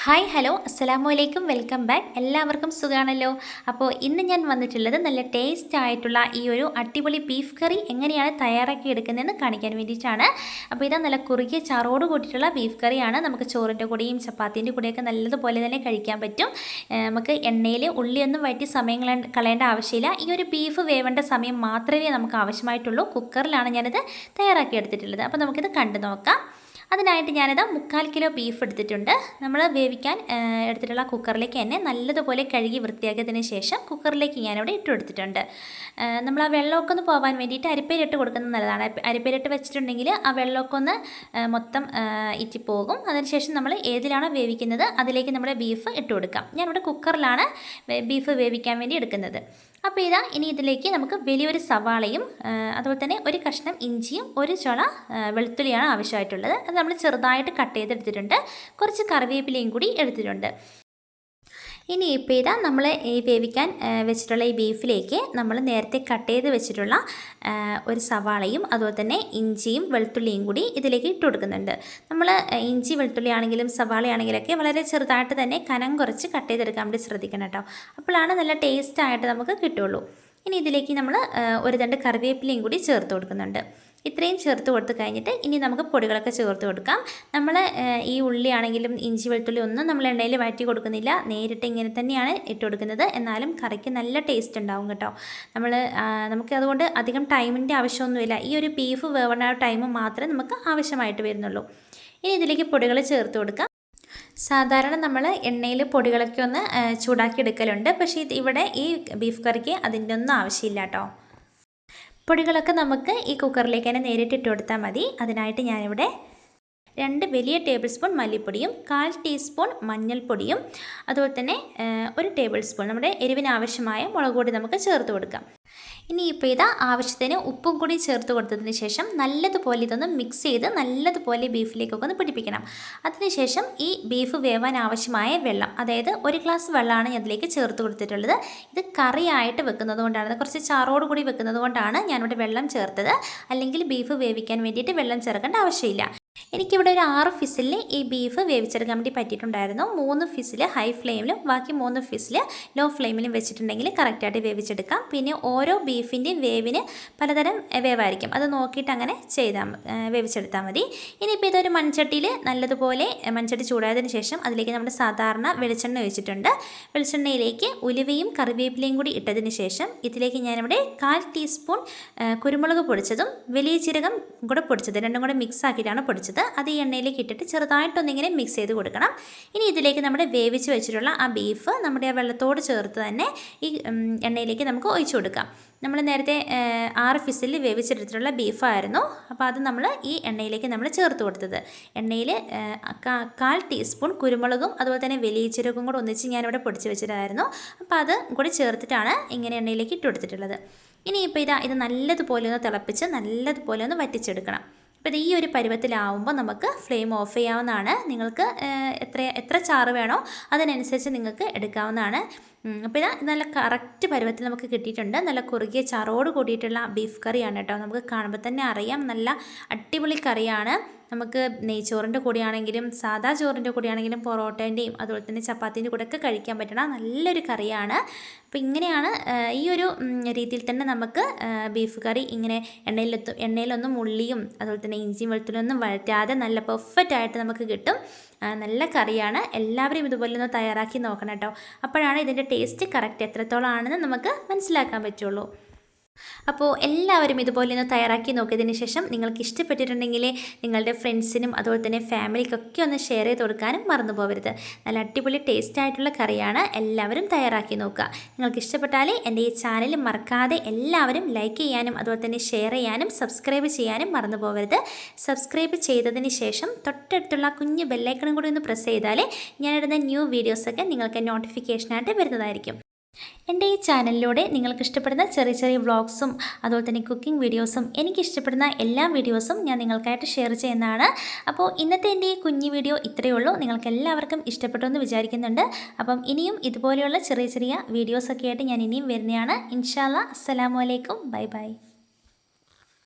Hi hello അസ്സലാമു അലൈക്കും welcome back. എല്ലാവർക്കും സുഖമാണല്ലോ. അപ്പോൾ ഇന്ന് ഞാൻ വന്നിട്ടുള്ളത് നല്ല ടേസ്റ്റ് ആയിട്ടുള്ള ഈ ഒരു അടിപൊളി ബീഫ് കറി എങ്ങനെയാണ് തയ്യാറാക്കി എടുക്കുന്നതെന്ന് കാണിക്കാൻ വേണ്ടിയിട്ടാണ്. അപ്പോൾ ഇതാ നല്ല കുറുകിയ ചാറോട് കൂട്ടിയിട്ടുള്ള ബീഫ് കറിയാണ്. നമുക്ക് ചോറിൻ്റെ കൂടെയും ചപ്പാത്തിൻ്റെ കൂടെയൊക്കെ നല്ലതുപോലെ തന്നെ കഴിക്കാൻ പറ്റും. നമുക്ക് എണ്ണയിൽ ഉള്ളിയൊന്നും വഴറ്റി സമയം കളയേണ്ട ആവശ്യമില്ല. ഈ ഒരു ബീഫ് വേവേണ്ട സമയം മാത്രമേ നമുക്ക് ആവശ്യമായിട്ടുള്ളൂ. കുക്കറിലാണ് ഞാനിത് തയ്യാറാക്കി എടുത്തിട്ടുള്ളത്. അപ്പോൾ നമുക്കിത് കണ്ടു നോക്കാം. അതിനായിട്ട് ഞാനിത് 3/4 കിലോ ബീഫ് എടുത്തിട്ടുണ്ട്. നമ്മൾ വേവിക്കാൻ എടുത്തിട്ടുള്ള കുക്കറിലേക്ക് തന്നെ നല്ലതുപോലെ കഴുകി വൃത്തിയാക്കിയതിന് ശേഷം കുക്കറിലേക്ക് ഞാനിവിടെ ഇട്ട് കൊടുത്തിട്ടുണ്ട്. നമ്മൾ ആ വെള്ളമൊക്കെ ഒന്ന് പോകാൻ വേണ്ടിയിട്ട് അരിപ്പയിലിട്ട് കൊടുക്കുന്നത് നല്ലതാണ്. അരിപ്പയിലിട്ട് വെച്ചിട്ടുണ്ടെങ്കിൽ ആ വെള്ളമൊക്കെ ഒന്ന് മൊത്തം ഇറ്റിപ്പോകും. അതിനുശേഷം നമ്മൾ ഏതിലാണോ വേവിക്കുന്നത് അതിലേക്ക് നമ്മുടെ ബീഫ് ഇട്ട് കൊടുക്കാം. ഞാനിവിടെ കുക്കറിലാണ് ബീഫ് വേവിക്കാൻ വേണ്ടി എടുക്കുന്നത്. അപ്പോൾ ഇനി ഇതിലേക്ക് നമുക്ക് വലിയൊരു സവാളയും അതുപോലെ തന്നെ ഒരു കഷ്ണം ഇഞ്ചിയും ഒരു ചുള വെളുത്തുള്ളിയാണ് ആവശ്യമായിട്ടുള്ളത്. അത് നമ്മൾ ചെറുതായിട്ട് കട്ട് ചെയ്തെടുത്തിട്ടുണ്ട്. കുറച്ച് കറിവേപ്പിലയും കൂടി എടുത്തിട്ടുണ്ട്. ഇനി ഇപ്പോൾ നമ്മൾ ഈ വേവിക്കാൻ വെച്ചിട്ടുള്ള ഈ ബീഫിലേക്ക് നമ്മൾ നേരത്തെ കട്ട് ചെയ്ത് വെച്ചിട്ടുള്ള ഒരു സവാളയും അതുപോലെ തന്നെ ഇഞ്ചിയും വെളുത്തുള്ളിയും കൂടി ഇതിലേക്ക് ഇട്ട് കൊടുക്കുന്നുണ്ട്. നമ്മൾ ഇഞ്ചി വെളുത്തുള്ളി ആണെങ്കിലും സവാള ആണെങ്കിലൊക്കെ വളരെ ചെറുതായിട്ട് തന്നെ കനം കുറച്ച് കട്ട് ചെയ്തെടുക്കാൻ വേണ്ടി ശ്രദ്ധിക്കണം കേട്ടോ. അപ്പോഴാണ് നല്ല ടേസ്റ്റായിട്ട് നമുക്ക് കിട്ടുള്ളൂ. ഇനി ഇതിലേക്ക് നമ്മൾ ഒരു രണ്ട് കറിവേപ്പിലയും കൂടി ചേർത്ത് കൊടുക്കുന്നുണ്ട്. ഇത്രയും ചേർത്ത് കൊടുത്ത് കഴിഞ്ഞിട്ട് ഇനി നമുക്ക് പൊടികളൊക്കെ ചേർത്ത് കൊടുക്കാം. നമ്മൾ ഈ ഉള്ളി ആണെങ്കിലും ഇഞ്ചി വെളുത്തുള്ളി ഒന്നും നമ്മൾ എണ്ണയിൽ വഴറ്റി കൊടുക്കുന്നില്ല. നേരിട്ട് ഇങ്ങനെ തന്നെയാണ് ഇട്ട് കൊടുക്കുന്നത്. എന്നാലും കറിക്ക് നല്ല ടേസ്റ്റ് ഉണ്ടാവും കേട്ടോ. നമുക്ക് അതുകൊണ്ട് അധികം ടൈമിൻ്റെ ആവശ്യമൊന്നുമില്ല. ഈ ഒരു ബീഫ് വേവണ ടൈം മാത്രമേ നമുക്ക് ആവശ്യമായിട്ട് വരുന്നുള്ളൂ. ഇനി ഇതിലേക്ക് പൊടികൾ ചേർത്ത് കൊടുക്കാം. സാധാരണ നമ്മൾ എണ്ണയിൽ പൊടികളൊക്കെ ഒന്ന് ചൂടാക്കി എടുക്കലുണ്ട്. പക്ഷേ ഇവിടെ ഈ ബീഫ് കറിക്ക് അതിൻ്റെ ഒന്നും ആവശ്യമില്ല കേട്ടോ. പൊടികളൊക്കെ നമുക്ക് ഈ കുക്കറിലേക്ക് തന്നെ നേരിട്ട് ഇട്ട് കൊടുത്താൽ മതി. അതിനായിട്ട് ഞാനിവിടെ 2 വലിയ ടേബിൾ സ്പൂൺ മല്ലിപ്പൊടിയും 1/4 ടീസ്പൂൺ മഞ്ഞൾപ്പൊടിയും അതുപോലെ തന്നെ 1 ടേബിൾ സ്പൂൺ നമ്മുടെ എരിവിന് ആവശ്യമായ മുളക് പൊടി നമുക്ക് ചേർത്ത് കൊടുക്കാം. ഇനി ഇപ്പോൾ ആവശ്യത്തിന് ഉപ്പും കൂടി ചേർത്ത് കൊടുത്തതിന് ശേഷം നല്ലതുപോലെ ഇതൊന്ന് മിക്സ് ചെയ്ത് നല്ലതുപോലെ ബീഫിലേക്കൊക്കെ ഒന്ന് പിടിപ്പിക്കണം. അതിനുശേഷം ഈ ബീഫ് വേവാൻ ആവശ്യമായ വെള്ളം, അതായത് 1 ഗ്ലാസ് വെള്ളമാണ് ഞാൻ അതിലേക്ക് ചേർത്ത് കൊടുത്തിട്ടുള്ളത്. ഇത് കറിയായിട്ട് വെക്കുന്നത് കൊണ്ടാണ്, കുറച്ച് ചാറോട് കൂടി വെക്കുന്നത് കൊണ്ടാണ് ഞാനിവിടെ വെള്ളം ചേർത്തത്. അല്ലെങ്കിൽ ബീഫ് വേവിക്കാൻ വേണ്ടിയിട്ട് വെള്ളം ചേർക്കേണ്ട ആവശ്യമില്ല. എനിക്കിവിടെ ഒരു 6 ഫിസിലിൽ ഈ ബീഫ് വേവിച്ചെടുക്കാൻ വേണ്ടി പറ്റിയിട്ടുണ്ടായിരുന്നു. 3 ഫിസിൽ ഹൈ ഫ്ലെയിമിലും ബാക്കി 3 ഫിസിൽ ലോ ഫ്ലെയിമിലും വെച്ചിട്ടുണ്ടെങ്കിൽ കറക്റ്റായിട്ട് വേവിച്ചെടുക്കാം. പിന്നെ ഓരോ ബീഫിൻ്റെയും വേവിന് പലതരം വേവായിരിക്കും. അത് നോക്കിയിട്ട് അങ്ങനെ വേവിച്ചെടുത്താൽ മതി. ഇനിയിപ്പോൾ ഇതൊരു മൺചട്ടിയിൽ നല്ലതുപോലെ മൺചട്ടി ചൂടായതിന് ശേഷം അതിലേക്ക് നമ്മുടെ സാധാരണ വെളിച്ചെണ്ണ ഒഴിച്ചിട്ടുണ്ട്. വെളിച്ചെണ്ണയിലേക്ക് ഉലുവയും കറിവേപ്പിലയും കൂടി ഇട്ടതിന് ശേഷം ഇതിലേക്ക് ഞാനിവിടെ 1/4 ടീസ്പൂൺ കുരുമുളക് പൊടിച്ചതും വലിയ ജീരകം കൂടെ പൊടിച്ചത് രണ്ടും കൂടെ മിക്സ് ആക്കിയിട്ടാണ് പൊടിച്ചത്. അത് ഈ എണ്ണയിലേക്ക് ഇട്ടിട്ട് ചെറുതായിട്ടൊന്നിങ്ങനെ മിക്സ് ചെയ്ത് കൊടുക്കണം. ഇനി ഇതിലേക്ക് നമ്മുടെ വേവിച്ച് വെച്ചിട്ടുള്ള ആ ബീഫ് നമ്മുടെ ആ വെള്ളത്തോട് ചേർത്ത് തന്നെ ഈ എണ്ണയിലേക്ക് നമുക്ക് ഒഴിച്ചു കൊടുക്കാം. നമ്മൾ നേരത്തെ 6 ഫിസിൽ വേവിച്ചെടുത്തിട്ടുള്ള ബീഫായിരുന്നു. അപ്പോൾ അത് നമ്മൾ ഈ എണ്ണയിലേക്ക് നമ്മൾ ചേർത്ത് കൊടുത്തത്. എണ്ണയിൽ 1/4 ടീസ്പൂൺ കുരുമുളകും അതുപോലെ തന്നെ വലിയ ജീരകവും കൂടെ ഒന്നിച്ച് ഞാനിവിടെ പൊടിച്ച് വെച്ചിട്ടായിരുന്നു. അപ്പോൾ അത് കൂടി ചേർത്തിട്ടാണ് ഇങ്ങനെ എണ്ണയിലേക്ക് ഇട്ട് കൊടുത്തിട്ടുള്ളത്. ഇനിയിപ്പോൾ ഇത് നല്ലതുപോലെ ഒന്ന് തിളപ്പിച്ച് നല്ലതുപോലെ ഒന്ന് വറ്റിച്ചെടുക്കണം. അപ്പോൾ ഈ ഒരു പരുവത്തിലാവുമ്പോൾ നമുക്ക് ഫ്ലെയിം ഓഫ് ചെയ്യാവുന്നതാണ്. നിങ്ങൾക്ക് എത്ര ചാറ് വേണോ അതിനനുസരിച്ച് നിങ്ങൾക്ക് എടുക്കാവുന്നതാണ്. അപ്പോൾ നല്ല കറക്റ്റ് പരുവത്തിൽ നമുക്ക് കിട്ടിയിട്ടുണ്ട്. നല്ല കുറുകിയ ചാറോട് കൂടിയിട്ടുള്ള ബീഫ് കറിയാണ് കേട്ടോ. നമുക്ക് കാണുമ്പോൾ തന്നെ അറിയാം നല്ല അടിപൊളി കറിയാണ്. നമുക്ക് നെയ്ച്ചോറിൻ്റെ കൂടെയാണെങ്കിലും സാദാ ചോറിൻ്റെ കൂടെയാണെങ്കിലും പൊറോട്ടേൻ്റെയും അതുപോലെ തന്നെ ചപ്പാത്തിൻ്റെ കൂടെയൊക്കെ കഴിക്കാൻ പറ്റണ നല്ലൊരു കറിയാണ്. അപ്പോൾ ഇങ്ങനെയാണ് ഈ ഒരു രീതിയിൽ തന്നെ നമുക്ക് ബീഫ് കറി ഇങ്ങനെ എണ്ണയിലൊന്നും ഉള്ളിയും അതുപോലെ തന്നെ ഇഞ്ചിയും വെളുത്തുള്ളിയൊന്നും വഴറ്റാതെ നല്ല പെർഫെക്റ്റ് ആയിട്ട് നമുക്ക് കിട്ടും. നല്ല കറിയാണ്. എല്ലാവരും ഇതുപോലെ ഒന്ന് തയ്യാറാക്കി നോക്കണം കേട്ടോ. അപ്പോഴാണ് ഇതിൻ്റെ ടേസ്റ്റ് കറക്റ്റ് എത്രത്തോളം ആണെന്ന് നമുക്ക് മനസ്സിലാക്കാൻ പറ്റുള്ളൂ. അപ്പോൾ എല്ലാവരും ഇതുപോലെ ഒന്ന് തയ്യാറാക്കി നോക്കിയതിന് ശേഷം നിങ്ങൾക്ക് ഇഷ്ടപ്പെട്ടിട്ടുണ്ടെങ്കിൽ നിങ്ങളുടെ ഫ്രണ്ട്സിനും അതുപോലെ തന്നെ ഫാമിലിക്കൊക്കെ ഒന്ന് ഷെയർ ചെയ്ത് കൊടുക്കാനും മറന്നു പോകരുത്. നല്ല അടിപൊളി ടേസ്റ്റ് ആയിട്ടുള്ള കറിയാണ്. എല്ലാവരും തയ്യാറാക്കി നോക്കുക. നിങ്ങൾക്ക് ഇഷ്ടപ്പെട്ടാൽ എൻ്റെ ഈ ചാനൽ മറക്കാതെ എല്ലാവരും ലൈക്ക് ചെയ്യാനും അതുപോലെ തന്നെ ഷെയർ ചെയ്യാനും സബ്സ്ക്രൈബ് ചെയ്യാനും മറന്നു പോകരുത്. സബ്സ്ക്രൈബ് ചെയ്തതിന് ശേഷം തൊട്ടടുത്തുള്ള കുഞ്ഞ് ബെല്ലൈക്കണും കൂടി ഒന്ന് പ്രസ് ചെയ്താൽ ഞാനിടുന്ന ന്യൂ വീഡിയോസൊക്കെ നിങ്ങൾക്ക് നോട്ടിഫിക്കേഷനായിട്ട് വരുന്നതായിരിക്കും. എൻ്റെ ഈ ചാനലിലൂടെ നിങ്ങൾക്ക് ഇഷ്ടപ്പെടുന്ന ചെറിയ ചെറിയ വ്ളോഗ്സും അതുപോലെ തന്നെ കുക്കിംഗ് വീഡിയോസും എനിക്കിഷ്ടപ്പെടുന്ന എല്ലാ വീഡിയോസും ഞാൻ നിങ്ങൾക്കായിട്ട് ഷെയർ ചെയ്യുന്നതാണ്. അപ്പോൾ ഇന്നത്തെ എൻ്റെ ഈ കുഞ്ഞു വീഡിയോ ഇത്രയേ ഉള്ളൂ. നിങ്ങൾക്ക് എല്ലാവർക്കും ഇഷ്ടപ്പെട്ടു എന്ന് വിചാരിക്കുന്നുണ്ട്. അപ്പം ഇനിയും ഇതുപോലെയുള്ള ചെറിയ ചെറിയ വീഡിയോസൊക്കെ ആയിട്ട് ഞാൻ ഇനിയും വരുന്നതാണ്. ഇൻഷാ അല്ലാഹ്. അസ്സലാമു അലൈക്കും. Bye bye.